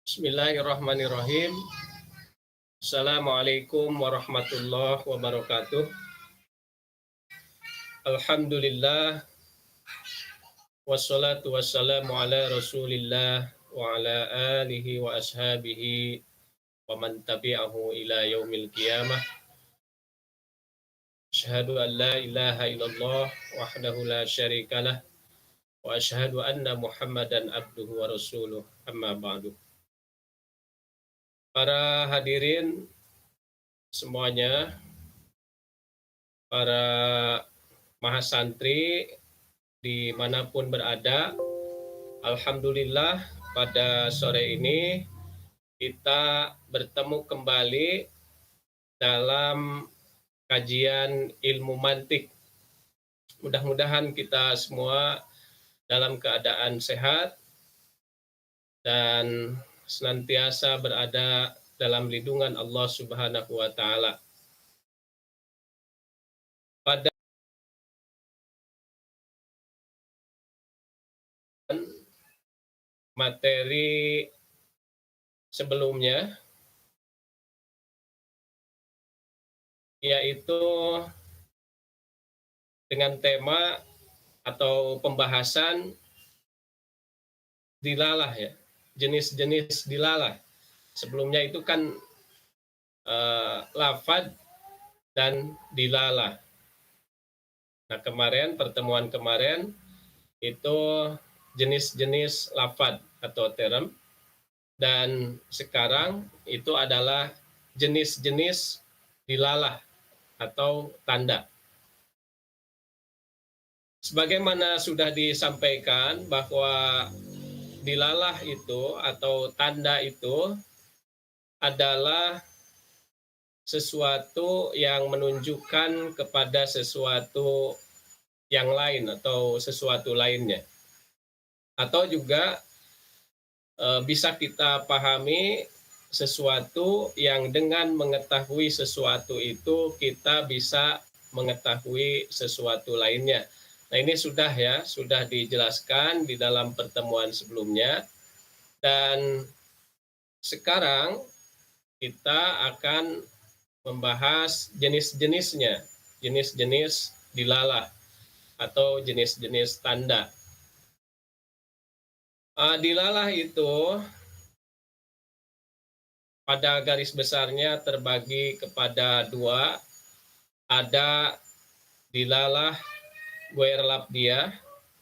Bismillahirrahmanirrahim. Assalamualaikum warahmatullahi wabarakatuh. Alhamdulillah wassalatu wassalamu ala Rasulillah wa ala alihi wa ashabihi wa man tabi'ahu ila yaumil qiyamah. Asyhadu an la ilaha illallah wahdahu la syarikalah wa asyhadu anna Muhammadan abduhu wa rasuluh. Amma ba'du. Para hadirin semuanya, para mahasantri dimanapun berada, alhamdulillah pada sore ini kita bertemu kembali dalam kajian ilmu mantik. Mudah-mudahan kita semua dalam keadaan sehat dan senantiasa berada dalam lindungan Allah Subhanahu wa taala. Pada materi sebelumnya, yaitu dengan tema atau pembahasan dilalah, ya, jenis-jenis dilalah. Sebelumnya itu kan lafad dan dilalah. Nah, pertemuan kemarin itu jenis-jenis lafad atau term, dan sekarang itu adalah jenis-jenis dilalah atau tanda. Sebagaimana sudah disampaikan bahwa dilalah itu atau tanda itu adalah sesuatu yang menunjukkan kepada sesuatu yang lain atau sesuatu lainnya. Atau juga bisa kita pahami sesuatu yang dengan mengetahui sesuatu itu kita bisa mengetahui sesuatu lainnya. Nah, ini sudah dijelaskan di dalam pertemuan sebelumnya, dan sekarang kita akan membahas jenis-jenisnya, jenis-jenis dilalah atau jenis-jenis tanda. Dilalah itu pada garis besarnya terbagi kepada dua. Ada dilalah ghair lafdiyah,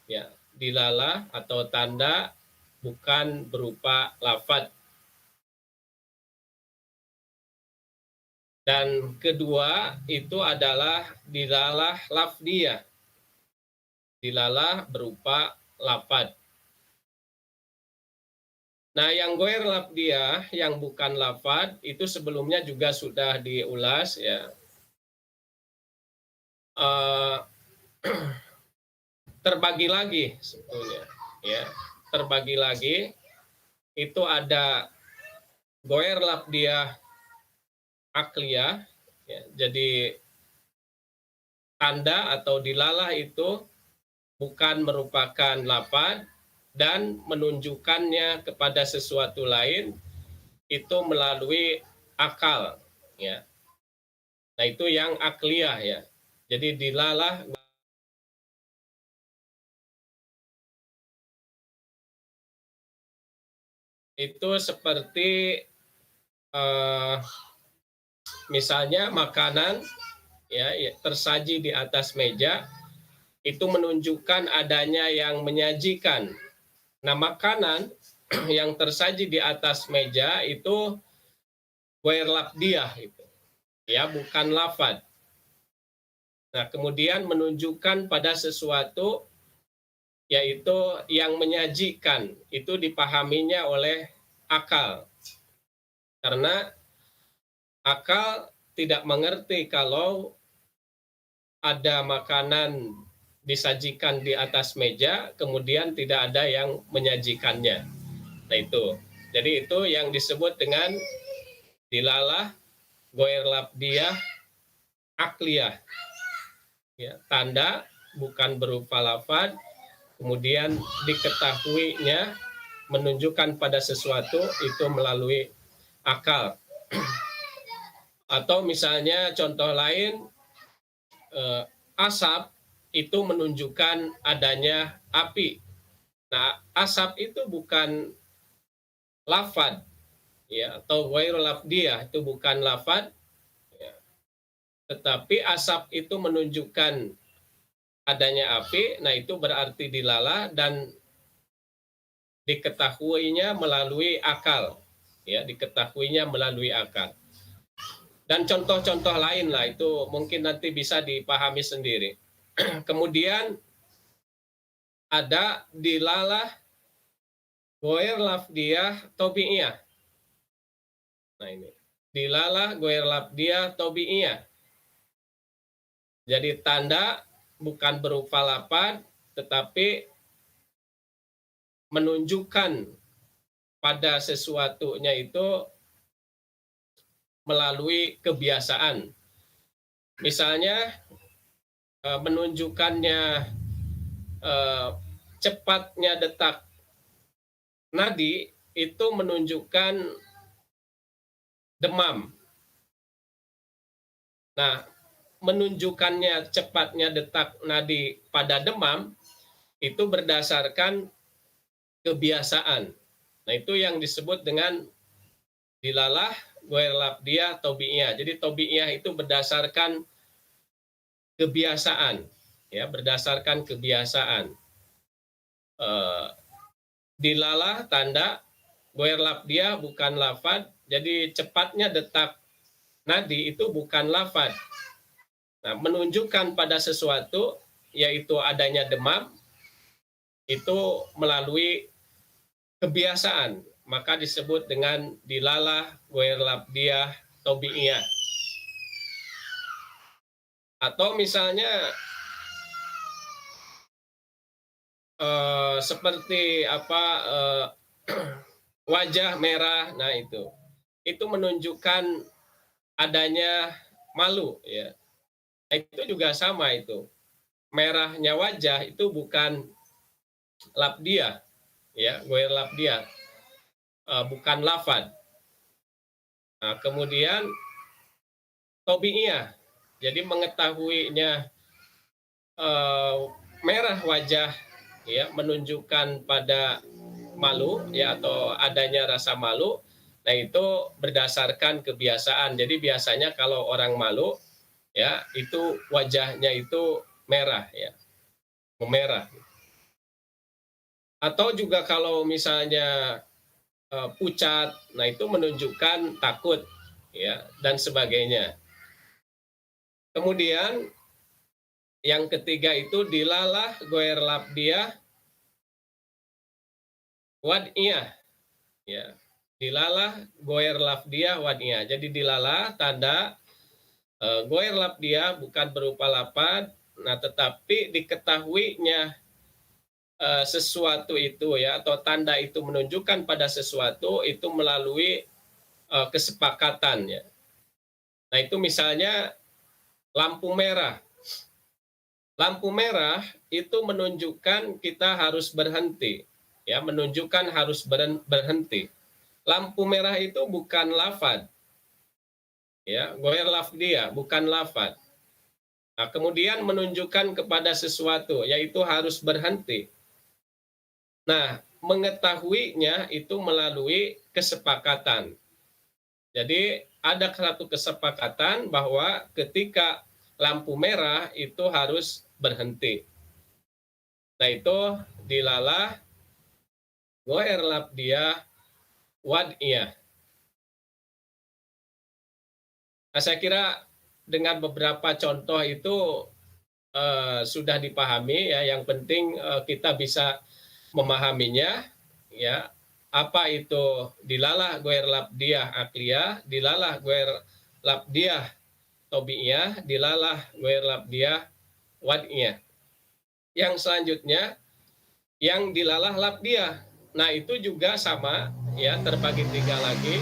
ya, dilalah atau tanda bukan berupa lafad. Dan kedua itu adalah dilalah lafdiyah, dilalah berupa lafad. Nah, yang ghair lafdiyah, yang bukan lafad, itu sebelumnya juga sudah diulas, ya. Terbagi lagi sebetulnya, ya. Terbagi lagi, itu ada ghair lafdiyah akliyah, ya. Jadi tanda atau dilalah itu bukan merupakan lafad dan menunjukkannya kepada sesuatu lain itu melalui akal, ya. Nah, itu yang akliyah, ya. Jadi dilalah itu seperti misalnya makanan, ya, tersaji di atas meja, itu menunjukkan adanya yang menyajikan. Nah, makanan yang tersaji di atas meja itu ghair lafdiyah, itu, ya, bukan lafad. Nah, kemudian menunjukkan pada sesuatu, yaitu yang menyajikan, itu dipahaminya oleh akal. Karena akal tidak mengerti kalau ada makanan disajikan di atas meja, kemudian tidak ada yang menyajikannya. Nah, itu. Jadi itu yang disebut dengan dilalah ghair lafdiyah akliyah. Ya, tanda bukan berupa lafad, kemudian diketahuinya menunjukkan pada sesuatu itu melalui akal. Atau misalnya contoh lain, asap itu menunjukkan adanya api. Nah, asap itu bukan lafad, ya, atau ghairul lafdiyah, itu bukan lafad, ya, tetapi asap itu menunjukkan adanya api. Nah, itu berarti dilalah dan diketahuinya melalui akal, ya, diketahuinya melalui akal. Dan contoh-contoh lain lah itu mungkin nanti bisa dipahami sendiri. Kemudian ada dilalah ghair lafdiyah tabi'iyah. Nah ini, dilalah ghair lafdiyah tabi'iyah. Jadi tanda bukan berupa lafaz tetapi menunjukkan pada sesuatunya itu melalui kebiasaan. Misalnya menunjukkannya cepatnya detak nadi itu menunjukkan demam. Nah, menunjukkannya cepatnya detak nadi pada demam itu berdasarkan kebiasaan. Nah, itu yang disebut dengan dilalah ghair lafdiyah tabi'iyah. Jadi tabi'iyah itu berdasarkan kebiasaan, ya, berdasarkan kebiasaan. Dilalah tanda, ghair lafdiyah bukan lafad, jadi cepatnya detak nadi itu bukan lafad. Nah, menunjukkan pada sesuatu yaitu adanya demam itu melalui kebiasaan, maka disebut dengan dilalah ghair lafdiyah tabi'iyah. Atau misalnya seperti apa, wajah merah, nah itu menunjukkan adanya malu, ya. Nah, itu juga sama itu. Merahnya wajah itu bukan lafdiyah, ya, ghair lafdiyah, bukan lafad. Nah, kemudian tabi'iyah. Jadi mengetahuinya merah wajah, ya, menunjukkan pada malu, ya, atau adanya rasa malu. Nah, itu berdasarkan kebiasaan. Jadi biasanya kalau orang malu, ya, itu wajahnya itu merah, ya, memerah. Atau juga kalau misalnya pucat, nah itu menunjukkan takut, ya, dan sebagainya. Kemudian yang ketiga itu dilalah ghair lafdiyah wad'iyah, ya. Dilalah ghair lafdiyah wad'iyah. Jadi dilalah tanda ghair lafdiyah bukan berupa lafaz, nah tetapi diketahuinya sesuatu itu, ya, atau tanda itu menunjukkan pada sesuatu itu melalui kesepakatan, ya. Nah, itu misalnya lampu merah. Lampu merah itu menunjukkan kita harus berhenti, ya, menunjukkan harus berhenti. Lampu merah itu bukan lafaz, ya, ghair lafdiyah, bukan lafaz. Nah, kemudian menunjukkan kepada sesuatu, yaitu harus berhenti. Nah, mengetahuinya itu melalui kesepakatan. Jadi ada satu kesepakatan bahwa ketika lampu merah itu harus berhenti. Nah, itu dilalah ghair lafdiyah wad'iyah. Nah, saya kira dengan beberapa contoh itu sudah dipahami, ya. Yang penting kita bisa memahaminya, ya. Apa itu dilalah ghair lafdiyah akliyah, dilalah ghair lafdiyah tabi'iyah, dilalah ghair lafdiyah wad'iyah. Yang selanjutnya yang dilalah lafdiyah. Nah, itu juga sama, ya, terbagi tiga lagi.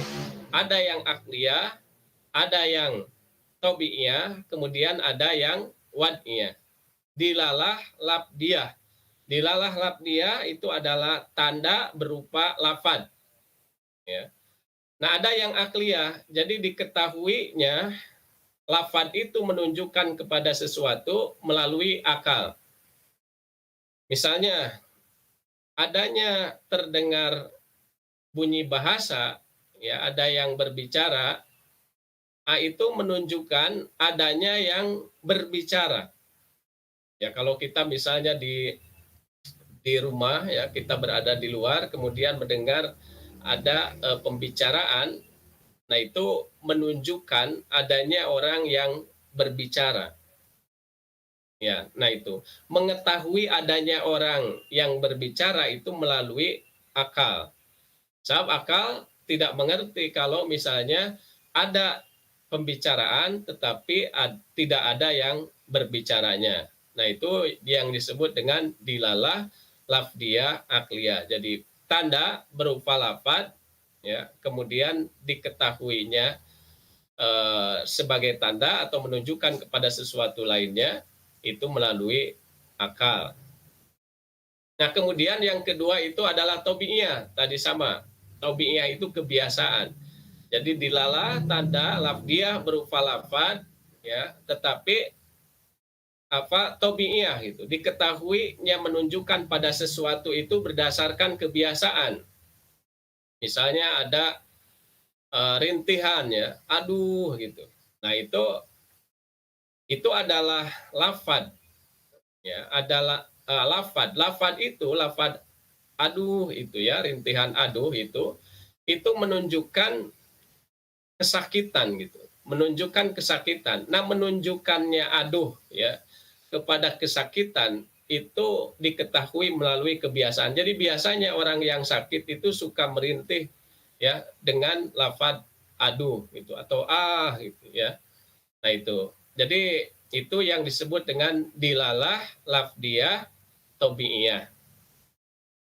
Ada yang akliyah, ada yang tabi'iyah, kemudian ada yang wad'iyah. Dilalah lafdiyah. Dilalah lafdiyah itu adalah tanda berupa lafad. Ya. Nah, ada yang akliyah, jadi diketahuinya lafad itu menunjukkan kepada sesuatu melalui akal. Misalnya, adanya terdengar bunyi bahasa, ya ada yang berbicara, itu menunjukkan adanya yang berbicara. Ya kalau kita misalnya di rumah ya kita berada di luar kemudian mendengar ada pembicaraan, nah itu menunjukkan adanya orang yang berbicara. Ya, nah itu mengetahui adanya orang yang berbicara itu melalui akal. Sebab akal tidak mengerti kalau misalnya ada pembicaraan tetapi tidak ada yang berbicaranya. Nah, itu yang disebut dengan dilalah lafdiyah akliyah. Jadi tanda berupa lafad ya, kemudian diketahuinya sebagai tanda atau menunjukkan kepada sesuatu lainnya itu melalui akal. Nah, kemudian yang kedua itu adalah tobi'iyah. Tadi sama. Tobi'iyah itu kebiasaan. Jadi dilalah tanda lafdiyah berupa lafad ya, tetapi apa tobi'iyah itu diketahuinya menunjukkan pada sesuatu itu berdasarkan kebiasaan. Misalnya ada rintihan ya, aduh gitu. Nah, itu adalah lafad ya, adalah lafad. Lafad itu lafad aduh itu ya, rintihan aduh itu menunjukkan kesakitan gitu, menunjukkan kesakitan. Nah, menunjukkannya aduh ya kepada kesakitan itu diketahui melalui kebiasaan. Jadi biasanya orang yang sakit itu suka merintih ya dengan lafaz aduh gitu atau gitu ya. Nah, itu. Jadi itu yang disebut dengan dilalah lafdiyah tobi'iyah.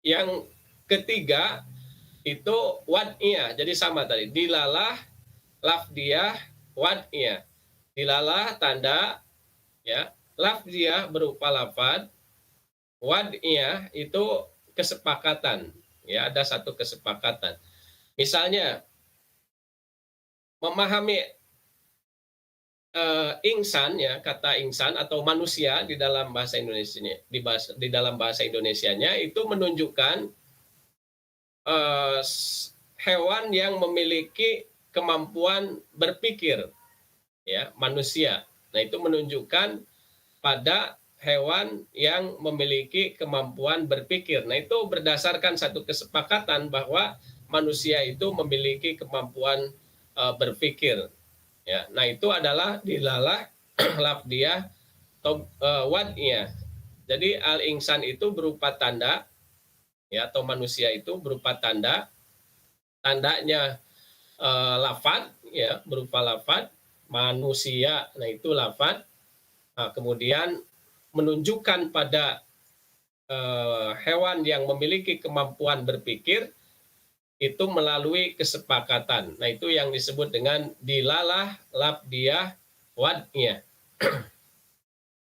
Yang ketiga itu wad'iyah. Jadi sama tadi, dilalah lafdiyah wad'iyah. Dilalah tanda ya, lafdiyah berupa lafad, wad'iyah itu kesepakatan. Ya, ada satu kesepakatan. Misalnya memahami insan ya, kata insan atau manusia di dalam bahasa Indonesia di dalam bahasa Indonesianya itu menunjukkan uh, hewan yang memiliki kemampuan berpikir ya, manusia. Nah, itu menunjukkan pada hewan yang memiliki kemampuan berpikir. Nah, itu berdasarkan satu kesepakatan bahwa manusia itu memiliki kemampuan berpikir. Ya, nah itu adalah dilalah lafdiyah wad'iyah. Jadi al-insan itu berupa tanda ya, atau manusia itu berupa tanda, tandanya lafad ya, berupa lafad manusia. Nah, itu lafad. Nah, kemudian menunjukkan pada hewan yang memiliki kemampuan berpikir itu melalui kesepakatan. Nah, itu yang disebut dengan dilalah lafdiyah wad'iyah.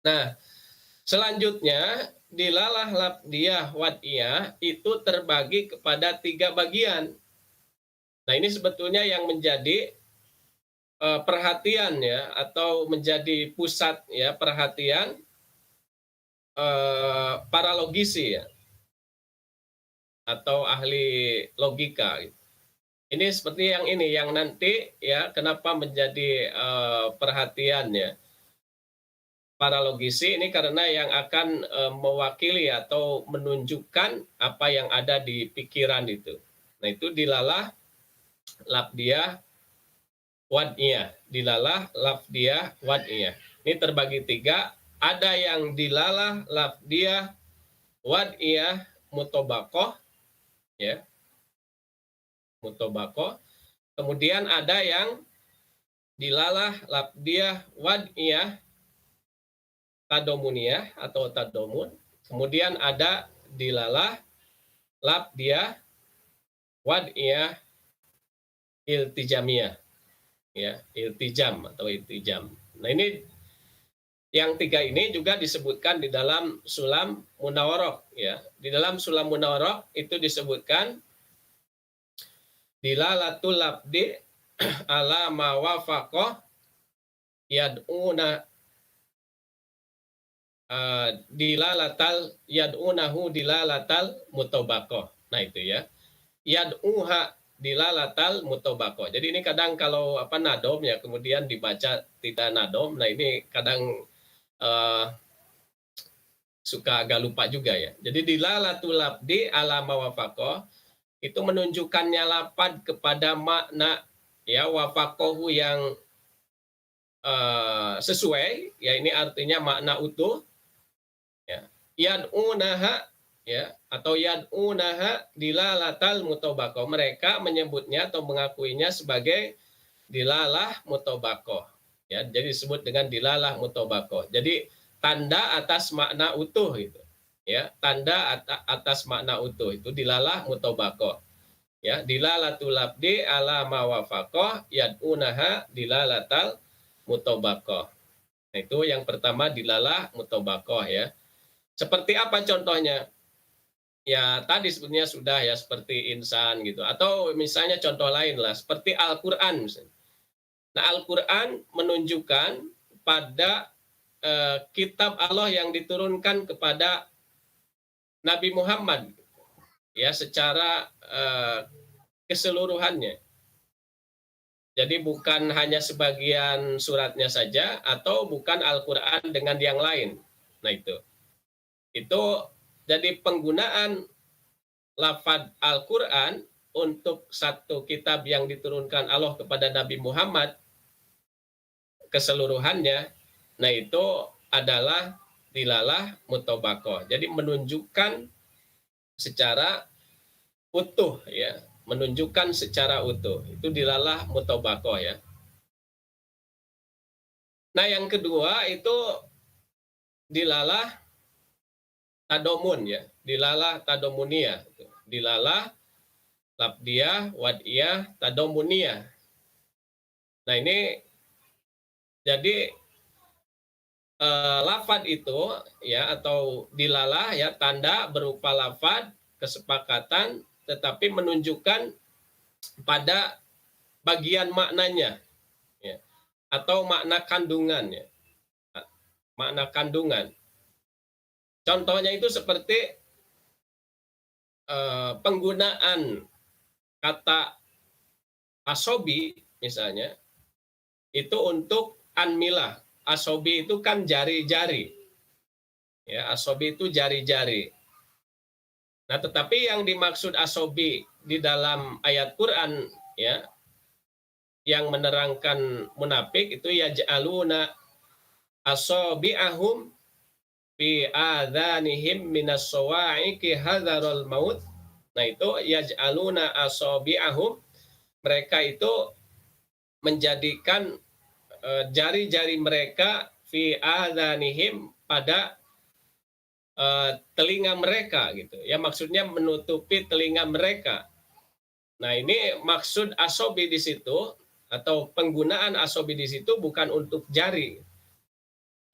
Nah, selanjutnya dilalah lafdiyah wad'iyah itu terbagi kepada 3 bagian. Nah, ini sebetulnya yang menjadi perhatian ya, atau menjadi pusat ya perhatian para logisi ya, atau ahli logika. Ini seperti yang ini yang nanti ya kenapa menjadi perhatian ya para logisi ini, karena yang akan mewakili atau menunjukkan apa yang ada di pikiran itu. Nah, itu dilalah lafdiyah wad'iyah, dilalah lafdiyah wad'iyah. Ini terbagi 3, ada yang dilalah lafdiyah wad'iyah mutobakoh ya, mutobakoh. Kemudian ada yang dilalah lafdiyah wad'iyah tadomuniyah atau tadomun. Kemudian ada dilalah lafdiyah wad'iyah iltijamiyah ya, iltijam atau iltijam. Nah, ini Yang tiga ini juga disebutkan di dalam Sulam Munawarok, ya. Di dalam Sulam Munawarok itu disebutkan dilalatul labdi ala ma wafaqah yad'una dilalatal mutobako. Nah itu ya. Yad'uha dilalatal mutobako. Jadi ini kadang kalau nadom ya kemudian dibaca tidak nadom. Nah ini kadang suka agak lupa juga ya. Jadi dilalatul labdi ala mawafaqah itu menunjukkannya lapad kepada makna ya wafakohu yang sesuai, ya ini artinya makna utuh. Ya. Yad'unaha ya atau yad'unaha dilalatal mutobako. Mereka menyebutnya atau mengakuinya sebagai dilalah mutobako. Ya, jadi disebut dengan dilalah mutobako. Jadi tanda atas makna utuh itu. Ya, tanda atas makna utuh itu dilalah mutobako. Ya, dilalatul labdi ala mawafaqah yad'unaha dilalatal mutobako. Nah, itu yang pertama dilalah mutobako ya. Seperti apa contohnya? Ya tadi sebetulnya sudah ya seperti insan gitu. Atau misalnya contoh lain lah seperti Al-Quran. Nah Al-Quran menunjukkan pada kitab Allah yang diturunkan kepada Nabi Muhammad ya secara keseluruhannya. Jadi bukan hanya sebagian suratnya saja atau bukan Al-Quran dengan yang lain. Nah itu jadi penggunaan lafaz Al-Quran untuk satu kitab yang diturunkan Allah kepada Nabi Muhammad keseluruhannya, nah itu adalah dilalah mutobako. Jadi menunjukkan secara utuh ya, menunjukkan secara utuh. Itu dilalah mutobako ya. Nah yang kedua itu dilalah tadomun ya, dilalah tadomunia, dilalah labdiyah, wadiyah, tadomunia. Nah ini jadi lafad itu ya atau dilalah ya tanda berupa lafad kesepakatan tetapi menunjukkan pada bagian maknanya ya, atau makna kandungan ya, makna kandungan. Contohnya itu seperti penggunaan kata asobi misalnya itu untuk anmilah. Asobi itu kan jari-jari. Ya, asobi itu jari-jari. Nah, tetapi yang dimaksud asobi di dalam ayat Quran ya yang menerangkan munafik itu yaj'aluna asabi'ahum fi adhanihim minas sawa'iqi hadzarul maut. Nah itu yaj'aluna asabi'ahum, mereka itu menjadikan jari-jari mereka fi adhanihim pada telinga mereka gitu. Ya maksudnya menutupi telinga mereka. Nah ini maksud asobi di situ atau penggunaan asobi di situ bukan untuk jari.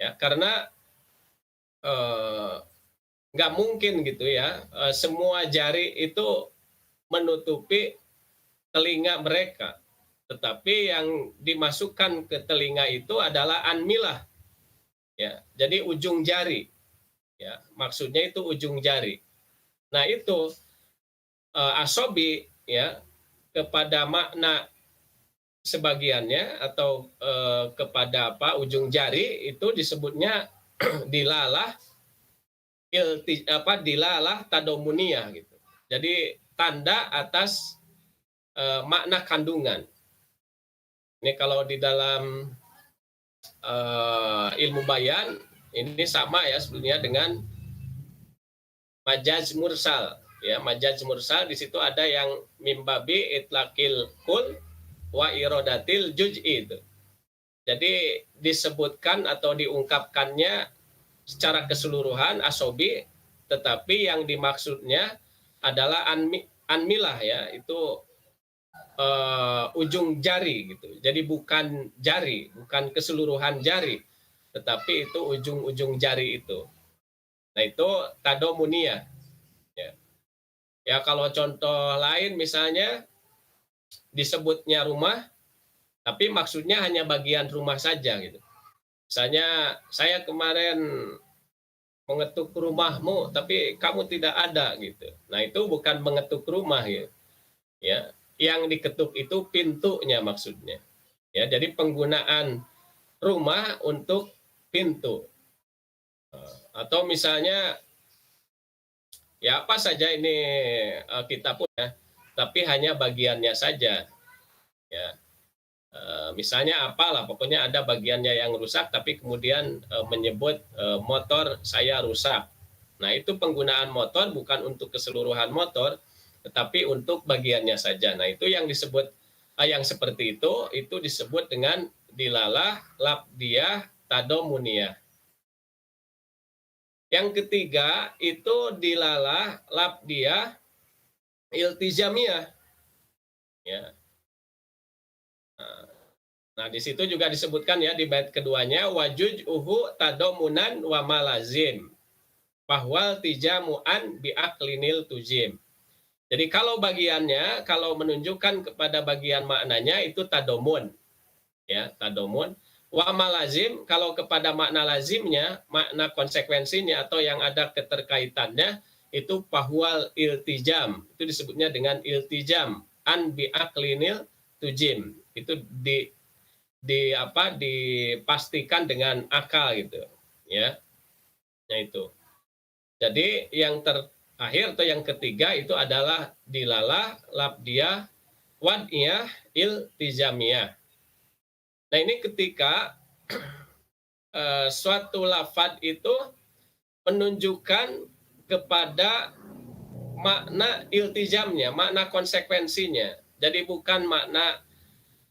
Ya karena nggak mungkin gitu ya semua jari itu menutupi telinga mereka, tetapi yang dimasukkan ke telinga itu adalah anmilah ya, jadi ujung jari ya, maksudnya itu ujung jari. Nah itu asobi ya kepada makna sebagiannya atau kepada ujung jari itu disebutnya dilalah dilalah tadomunia gitu. Jadi tanda atas makna kandungan. Ini kalau di dalam ilmu bayan ini sama ya sebetulnya dengan majaz mursal. Ya, majaz mursal di situ ada yang mimbabi itlaqil kul wa irodatil juz'i itu. Jadi disebutkan atau diungkapkannya secara keseluruhan asobi, tetapi yang dimaksudnya adalah anmilah ya, itu ujung jari gitu. Jadi bukan jari, bukan keseluruhan jari, tetapi itu ujung-ujung jari itu. Nah, itu tadomunia. Ya. Ya, kalau contoh lain misalnya disebutnya rumah, tapi maksudnya hanya bagian rumah saja gitu. Misalnya saya kemarin mengetuk rumahmu, tapi kamu tidak ada gitu. Nah, itu bukan mengetuk rumah gitu. Ya, yang diketuk itu pintunya maksudnya. Ya, jadi penggunaan rumah untuk pintu. Atau misalnya ya apa saja ini kita punya, tapi hanya bagiannya saja. Ya, misalnya apalah, pokoknya ada bagiannya yang rusak, tapi kemudian menyebut motor saya rusak. Nah, itu penggunaan motor bukan untuk keseluruhan motor, tetapi untuk bagiannya saja. Nah, itu yang disebut yang seperti itu disebut dengan dilalah labdiah tadomunia. Yang ketiga itu dilalah labdiah iltizamiyah. Ya. Nah, di situ juga disebutkan ya di bait keduanya wajuj uhu tadomunan wa malazim bahwal tijamuan biaklinil tujim. Jadi kalau bagiannya, kalau menunjukkan kepada bagian maknanya itu tadomun, ya tadomun. Wa malazim kalau kepada makna lazimnya, makna konsekuensinya atau yang ada keterkaitannya itu bahwal iltijam. Itu disebutnya dengan iltijam an biaklinil tujim. Itu dipastikan dengan akal gitu, ya. Nah, itu. Jadi yang terakhir atau yang ketiga itu adalah dilalah labdiyah wad'iyah iltizamiyah. Nah, ini ketika suatu lafad itu menunjukkan kepada makna iltizamnya, makna konsekuensinya. Jadi bukan makna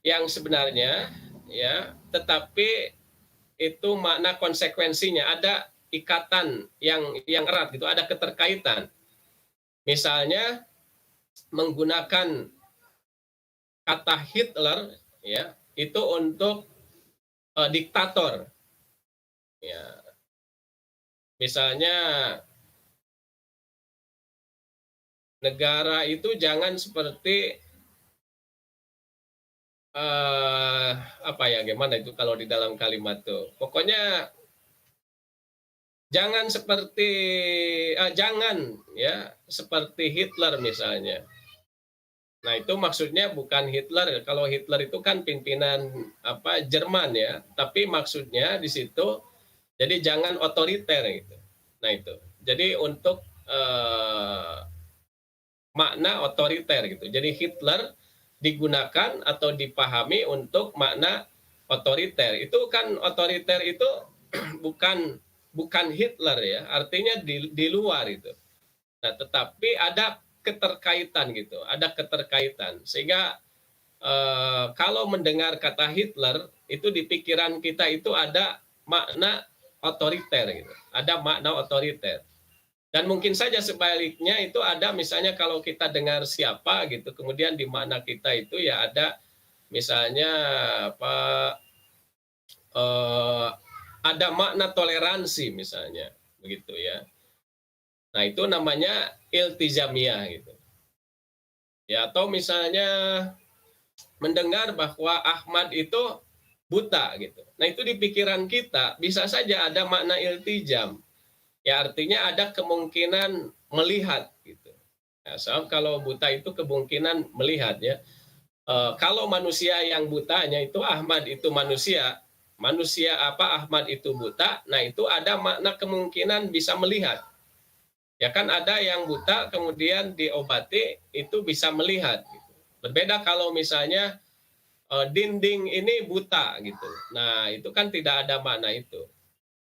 yang sebenarnya, ya, tetapi itu makna konsekuensinya, ada ikatan yang erat gitu, ada keterkaitan. Misalnya menggunakan kata Hitler, ya, itu untuk diktator. Ya. Misalnya negara itu jangan seperti apa ya, gimana itu kalau di dalam kalimat tuh. Pokoknya jangan seperti jangan ya seperti Hitler misalnya. Nah, itu maksudnya bukan Hitler. Kalau Hitler itu kan pimpinan Jerman ya, tapi maksudnya di situ jadi jangan otoriter gitu. Nah, itu. Jadi untuk makna otoriter gitu. Jadi Hitler digunakan atau dipahami untuk makna otoriter. Itu kan otoriter itu bukan Hitler ya, artinya di luar itu. Nah, tetapi ada keterkaitan gitu, ada keterkaitan. Sehingga kalau mendengar kata Hitler, itu di pikiran kita itu ada makna otoriter gitu, ada makna otoriter. Dan mungkin saja sebaliknya itu ada misalnya kalau kita dengar siapa gitu, kemudian di mana kita itu ya ada misalnya apa ada makna toleransi misalnya begitu ya. Nah, itu namanya iltizamiyah gitu. Ya, atau misalnya mendengar bahwa Ahmad itu buta gitu. Nah, itu di pikiran kita bisa saja ada makna iltijam. Ya, artinya ada kemungkinan melihat gitu. Ya, so, kalau buta itu kemungkinan melihat ya. Kalau manusia yang butanya itu Ahmad itu manusia, Ahmad itu buta, nah itu ada makna kemungkinan bisa melihat. Ya kan ada yang buta kemudian diobati itu bisa melihat. Gitu. Berbeda kalau misalnya dinding ini buta gitu. Nah, itu kan tidak ada makna itu.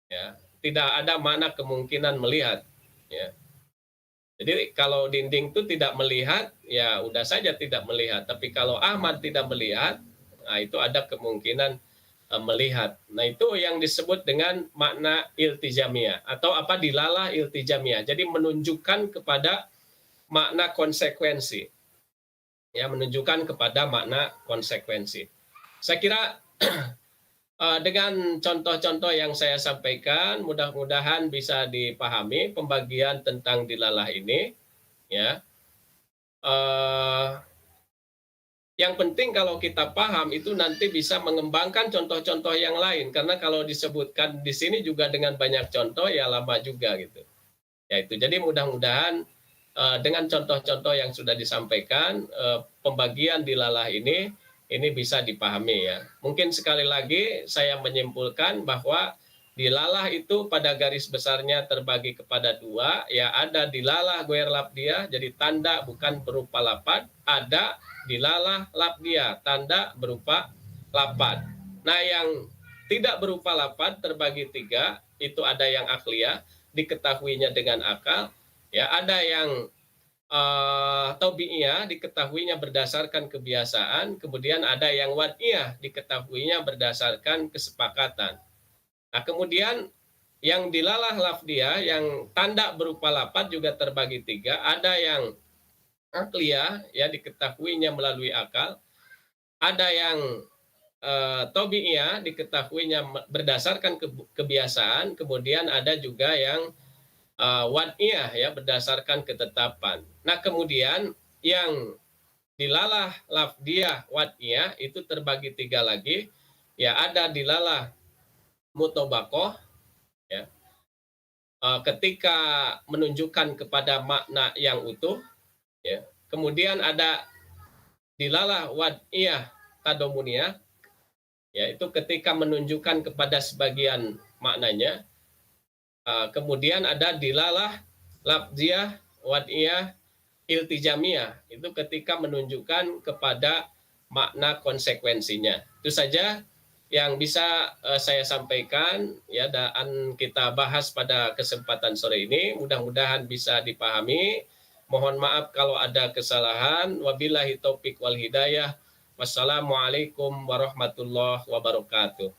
Ya, tidak ada makna kemungkinan melihat. Ya. Jadi kalau dinding itu tidak melihat, ya udah saja tidak melihat. Tapi kalau Ahmad tidak melihat, nah itu ada kemungkinan melihat. Nah, itu yang disebut dengan makna iltizamiyah atau dilalah iltizamiyah. Jadi menunjukkan kepada makna konsekuensi. Ya, menunjukkan kepada makna konsekuensi. Saya kira Dengan contoh-contoh yang saya sampaikan, mudah-mudahan bisa dipahami pembagian tentang dilalah ini, ya. Eee, yang penting kalau kita paham itu nanti bisa mengembangkan contoh-contoh yang lain, karena kalau disebutkan di sini juga dengan banyak contoh, ya lama juga gitu. Ya itu, jadi mudah-mudahan, dengan contoh-contoh yang sudah disampaikan, pembagian dilalah ini bisa dipahami ya. Mungkin sekali lagi saya menyimpulkan bahwa dilalah itu pada garis besarnya terbagi kepada dua, ya ada dilalah goer labdia, jadi tanda bukan berupa lapad, ada dilalah labdia, tanda berupa lapad. Nah yang tidak berupa lapad terbagi tiga, itu ada yang akliyah, diketahuinya dengan akal, ya ada yang tabi'iyah diketahuinya berdasarkan kebiasaan, kemudian ada yang wad'iyah diketahuinya berdasarkan kesepakatan. Nah, kemudian yang dilalah lafdiyah, yang tanda berupa lapad juga terbagi tiga, ada yang akliyah, ya diketahuinya melalui akal, ada yang tabi'iyah diketahuinya berdasarkan kebiasaan, kemudian ada juga yang wad'iyah ya berdasarkan ketetapan. Nah, kemudian yang dilalah lafdiyah wad'iyah itu terbagi tiga lagi. Ya ada dilalah mutobakoh ya. Ketika menunjukkan kepada makna yang utuh ya. Kemudian ada dilalah wad'iyah tadomuniyah yaitu ketika menunjukkan kepada sebagian maknanya. Kemudian ada dilalah lafziyah wad'iyah iltijamiyah, itu ketika menunjukkan kepada makna konsekuensinya. Itu saja yang bisa saya sampaikan ya, dan kita bahas pada kesempatan sore ini. Mudah-mudahan bisa dipahami. Mohon maaf kalau ada kesalahan. Wabillahi taufik wal hidayah. Wassalamualaikum warahmatullahi wabarakatuh.